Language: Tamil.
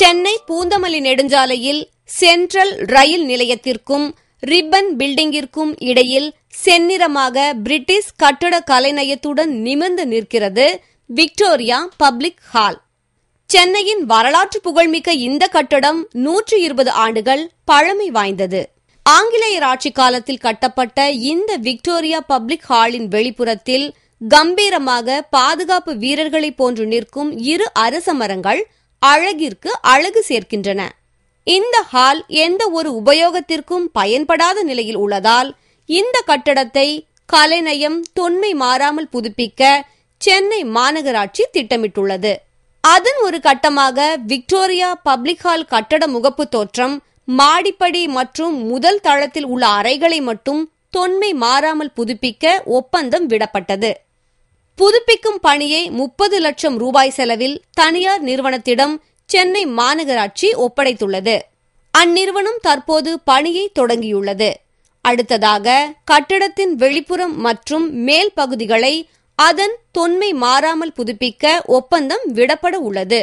சென்னை பூந்தமல்லி நெடுஞ்சாலையில் சென்ட்ரல் ரயில் நிலையத்திற்கும் ரிப்பன் பில்டிங்கிற்கும் இடையில் செந்நிறமாக பிரிட்டிஷ் கட்டட கலைநயத்துடன் நிமிர்ந்து நிற்கிறது விக்டோரியா பப்ளிக் ஹால். சென்னையின் வரலாற்று புகழ்மிக்க இந்த கட்டடம் 120 ஆண்டுகள் பழமை வாய்ந்தது. ஆங்கிலேயர் ஆட்சி காலத்தில் கட்டப்பட்ட இந்த விக்டோரியா பப்ளிக் ஹாலின் வெளிப்புறத்தில் கம்பீரமாக பாதுகாப்பு வீரர்களை போன்று நிற்கும் 2 அரச மரங்கள் அழகிற்கு அழகு சேர்க்கின்றன. இந்த ஹால் எந்த ஒரு உபயோகத்திற்கும் பயன்படாத நிலையில் உள்ளதால் இந்த கட்டடத்தை கலைநயம் தொன்மை மாறாமல் புதுப்பிக்க சென்னை மாநகராட்சி திட்டமிட்டுள்ளது. அதன் ஒரு கட்டமாக விக்டோரியா பப்ளிக் ஹால் கட்டட முகப்பு தோற்றம், மாடிப்படி மற்றும் முதல் தளத்தில் உள்ள அறைகளை மட்டும் தொன்மை மாறாமல் புதுப்பிக்க ஒப்பந்தம் விடப்பட்டது. புதுப்பிக்கும் பணியை 30 லட்சம் ரூபாய் செலவில் தனியார் நிறுவனத்திடம் சென்னை மாநகராட்சி ஒப்படைத்துள்ளது. அந்நிறுவனம் தற்போது பணியை தொடங்கியுள்ளது. அடுத்ததாக கட்டடத்தின் வெளிப்புறம் மற்றும் மேல் பகுதிகளை அதன் தொன்மை மாறாமல் புதுப்பிக்க ஒப்பந்தம் விடப்பட உள்ளது.